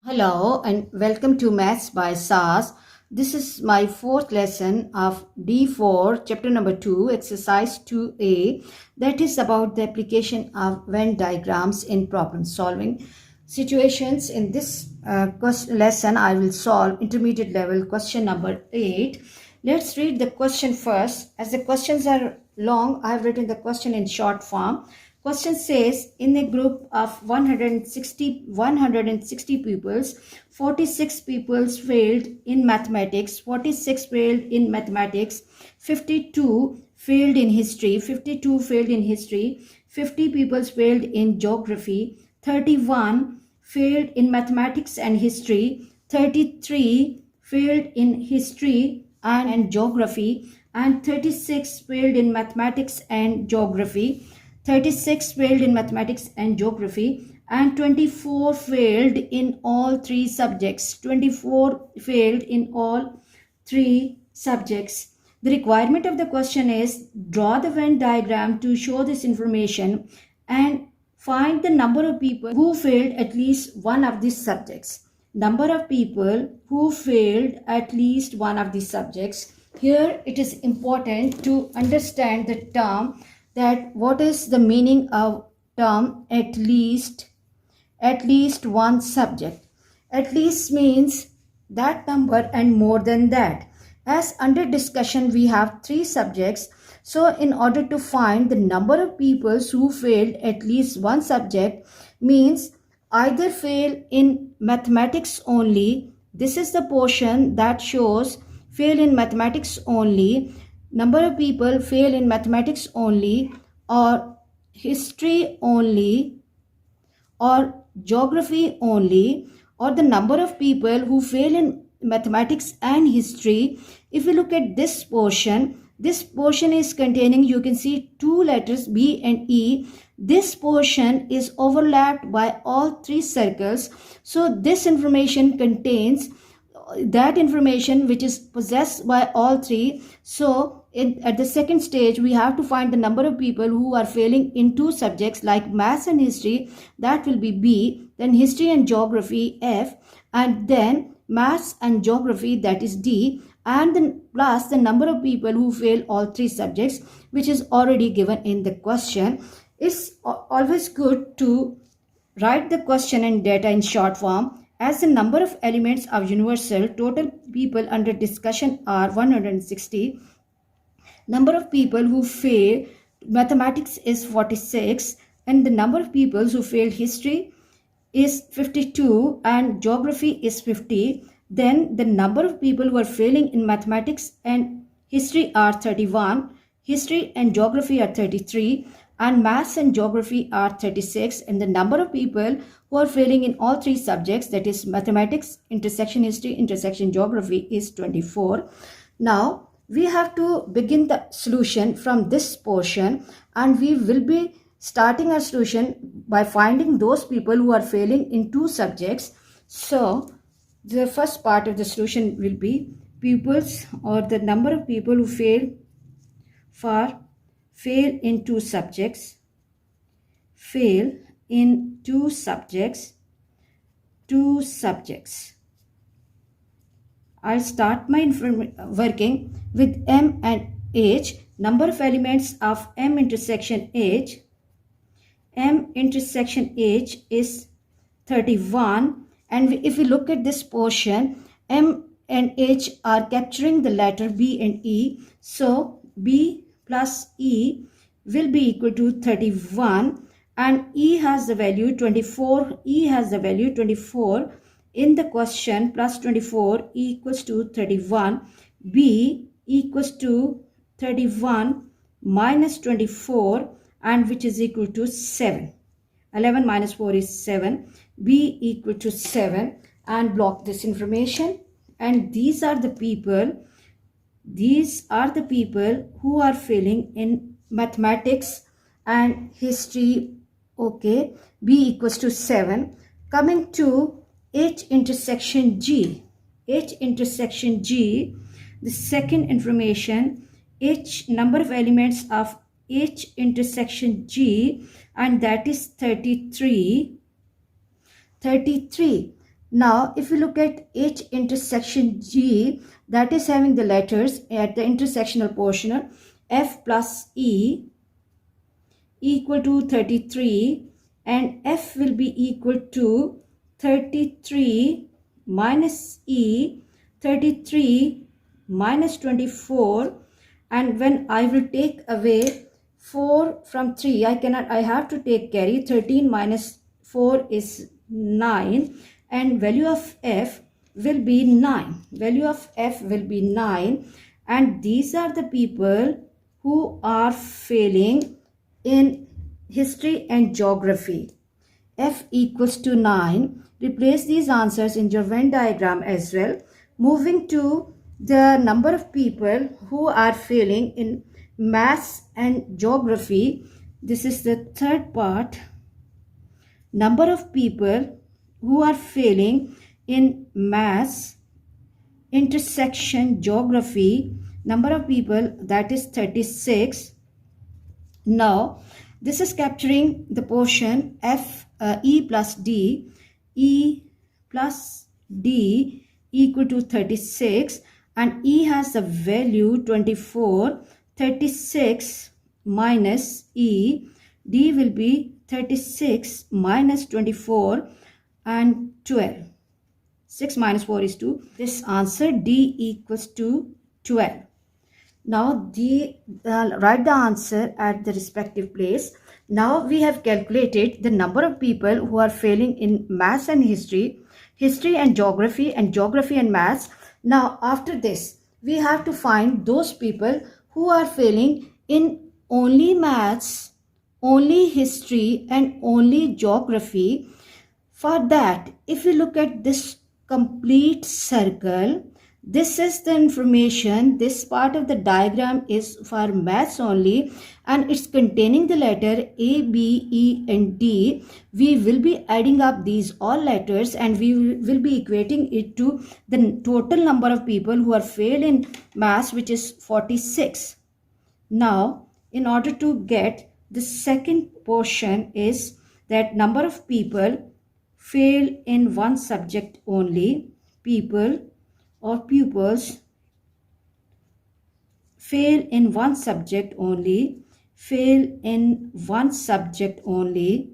Hello and welcome to Maths by SAS. This is my fourth lesson of D4, chapter number 2, exercise 2A, that is about the application of Venn diagrams in problem solving situations. In this lesson, I will solve intermediate level question number 8. Let's read the question first. As the questions are long, I have written the question in short form. Question says, in a group of 160 pupils, 46 pupils failed in mathematics, 46 failed in mathematics, 52 failed in history, 52 failed in history, 50 pupils failed in geography, 31 failed in mathematics and history, 33 failed in history and geography, and 36 failed in mathematics and geography. 36 failed in mathematics and geography, and 24 failed in all three subjects. 24 failed in all three subjects. The requirement of the question is draw the Venn diagram to show this information and find the number of people who failed at least one of these subjects. Number of people who failed at least one of these subjects. Here it is important to understand the term that what is the meaning of term at least one subject. At least means that number and more than that. As under discussion we have three subjects, so in order to find the number of people who failed at least one subject means either fail in mathematics only, this is the portion that shows fail in mathematics only, number of people fail in mathematics only, or history only, or geography only, or the number of people who fail in mathematics and history. If you look at this portion is containing, you can see two letters B and E. This portion is overlapped by all three circles. So this information contains that information which is possessed by all three. So at the second stage we have to find the number of people who are failing in two subjects like maths and history, that will be B, then history and geography F, and then maths and geography, that is D, and then plus the number of people who fail all three subjects, which is already given in the question. It's always good to write the question and data in short form. As the number of elements of universal, total people under discussion are 160. Number of people who fail mathematics is 46, and the number of people who failed history is 52 and geography is 50. Then the number of people who are failing in mathematics and history are 31, history and geography are 33, and maths and geography are 36, and the number of people who are failing in all three subjects, that is mathematics, intersection history, intersection geography, is 24. Now we have to begin the solution from this portion, and we will be starting our solution by finding those people who are failing in two subjects. So the first part of the solution will be pupils, or the number of people who fail in two subjects, I'll start my working with M and H. Number of elements of M intersection H. M intersection H is 31, and if we look at this portion, M and H are capturing the letter B and E. So B plus E will be equal to 31, and E has the value 24. E has the value 24 in the question. Plus 24 equals to 31. B equals to 31 minus 24, and which is equal to 7. 11 minus 4 is 7. B equal to 7, and block this information. And these are the people who are failing in mathematics and history. Okay, B equals to 7. Coming to H intersection G. H intersection G, the second information, H number of elements of H intersection G, and that is 33. Now, if you look at H intersection G, that is having the letters at the intersectional portion, F plus E equal to 33, and F will be equal to 33 minus E, 33 minus 24, and when I will take away 4 from 3, I have to take carry. 13 minus 4 is 9, and value of F will be 9. Value of F will be 9, and these are the people who are failing in history and geography. F equals to 9. Replace these answers in your Venn diagram as well. Moving to the number of people who are failing in maths and geography. This is the third part. Number of people who are failing in maths, intersection, geography. Number of people, that is 36. Now, this is capturing the portion E plus D. E plus D equal to 36, and E has the value 24. 36 minus E, D will be 36 minus 24 and 12. 6 minus 4 is 2. This answer D equals to 12. Now write the answer at the respective place. Now we have calculated the number of people who are failing in maths and history, history and geography and maths. Now after this, we have to find those people who are failing in only maths, only history and only geography. For that, if you look at this complete circle, this is the information. This part of the diagram is for maths only, and it's containing the letter A, B, E and D. We will be adding up these all letters and we will be equating it to the total number of people who are failed in maths, which is 46. Now, in order to get the second portion is that number of people fail in one subject only. People or pupils fail in one subject only, fail in one subject only,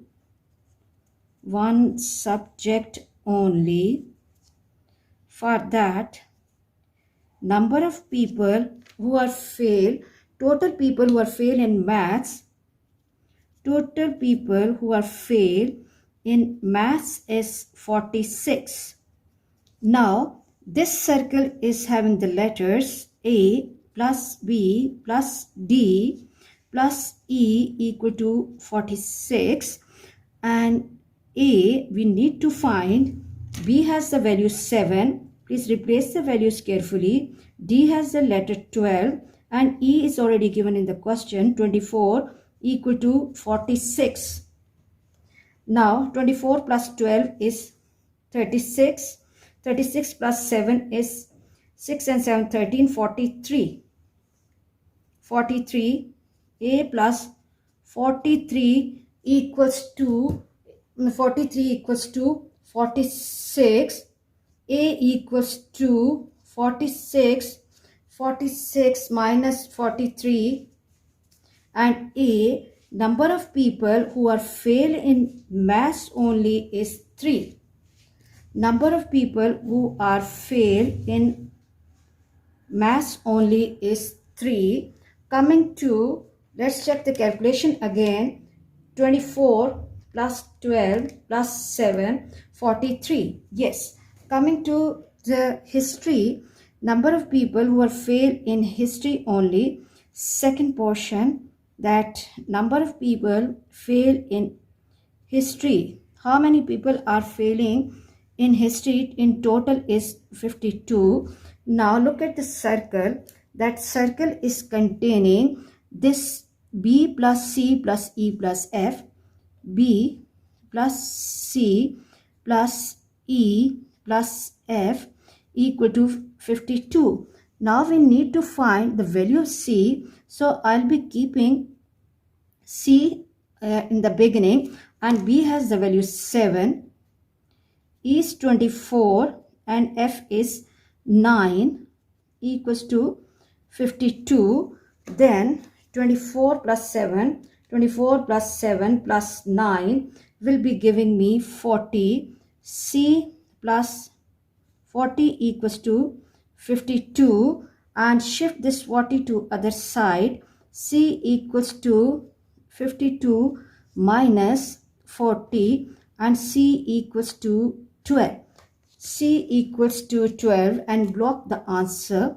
one subject only. For that, number of people who are fail, total people who are fail in maths, total people who are fail in maths is 46. Now, this circle is having the letters A plus B plus D plus E equal to 46, and A we need to find. B has the value 7. Please replace the values carefully. D has the letter 12 and E is already given in the question, 24 equal to 46. Now 24 plus 12 is 36. 36 plus 7 is 6 and 7, 13, 43. 43. A plus 43 equals to 46. A equals to 46. 46 minus 43, and A, number of people who are fail in maths only is 3. Number of people who are fail in maths only is 3. Coming to, let's check the calculation again. 24 plus 12 plus 7, 43. Yes. Coming to the history, number of people who are fail in history only. Second portion, that number of people fail in history. How many people are failing in history in total is 52. Now look at the circle. That circle is containing this B plus C plus E plus F, B plus C plus E plus F equal to 52. Now we need to find the value of C. So I'll be keeping C in the beginning, and B has the value 7. is 24 and F is 9 equals to 52. Then 24 plus 7 plus 9 will be giving me 40. C plus 40 equals to 52, and shift this 40 to other side. C equals to 52 minus 40, and C equals to 12. C equals to 12, and block the answer.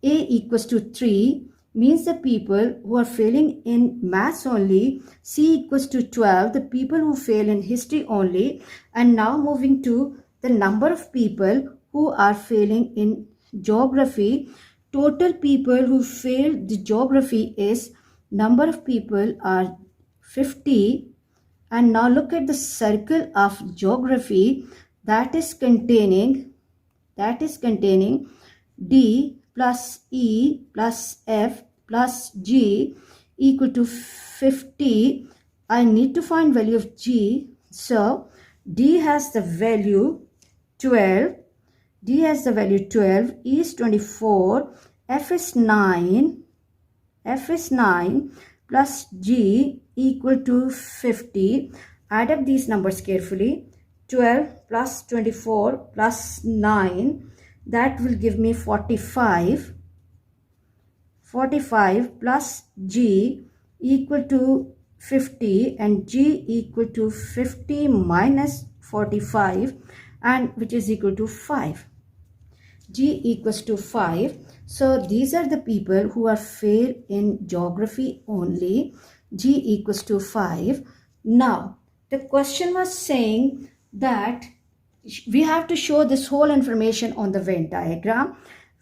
A equals to 3 means the people who are failing in maths only. C equals to 12, the people who fail in history only. And now moving to the number of people who are failing in geography. Total people who failed the geography is, number of people are 50. And now look at the circle of geography that is containing D plus E plus F plus G equal to 50. I need to find value of G. So D has the value 12. D has the value 12. E is 24. F is 9. Plus G equal to 50. Add up these numbers carefully. 12 plus 24 plus 9, that will give me 45. 45 plus G equal to 50, and G equal to 50 minus 45, and which is equal to 5. G equals to 5. So these are the people who are fail in geography only. G equals to 5. Now the question was saying that we have to show this whole information on the Venn diagram.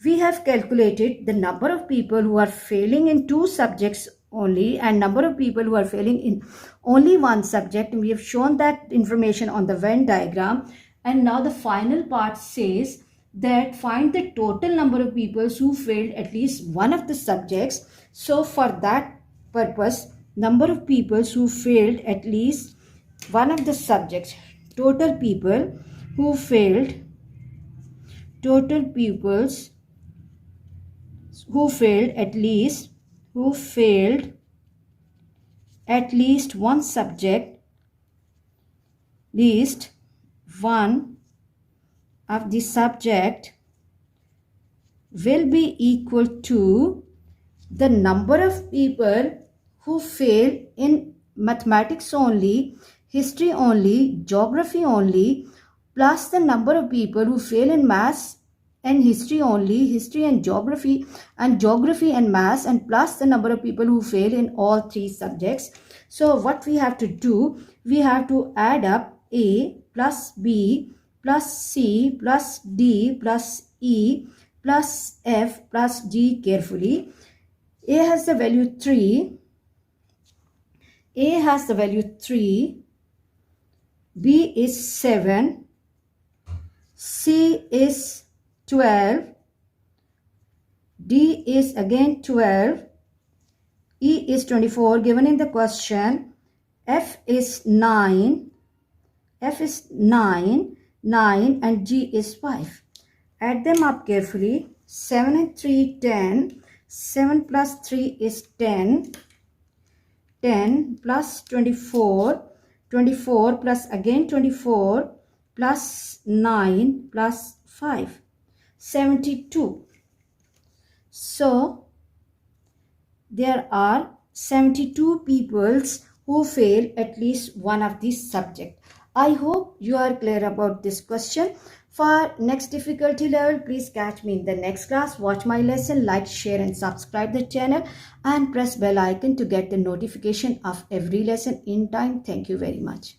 We have calculated the number of people who are failing in 2 subjects only, and number of people who are failing in only 1 subject, and we have shown that information on the Venn diagram. And now the final part says that find the total number of people who failed at least one of the subjects. So for that purpose, number of people who failed at least one of the subjects, total people who failed, total pupils who failed at least one subject, least one of the subject will be equal to the number of people who fail in mathematics only, history only, geography only, plus the number of people who fail in maths and history only, history and geography and maths, and plus the number of people who fail in all 3 subjects. So what we have to do, we have to add up A plus B plus C plus D plus E plus F plus G carefully. A has the value 3. B is 7. C is 12. D is again 12. E is 24 given in the question. F is 9. 9, and G is 5. Add them up carefully. 7 and 3, 10. 7 plus 3 is 10. 10 plus 24. 24 plus again 24 plus 9 plus 5. 72. So there are 72 peoples who fail at least one of these subjects. I hope you are clear about this question. For next difficulty level, please catch me in the next class. Watch my lesson, like, share and subscribe the channel, and press bell icon to get the notification of every lesson in time. Thank you very much.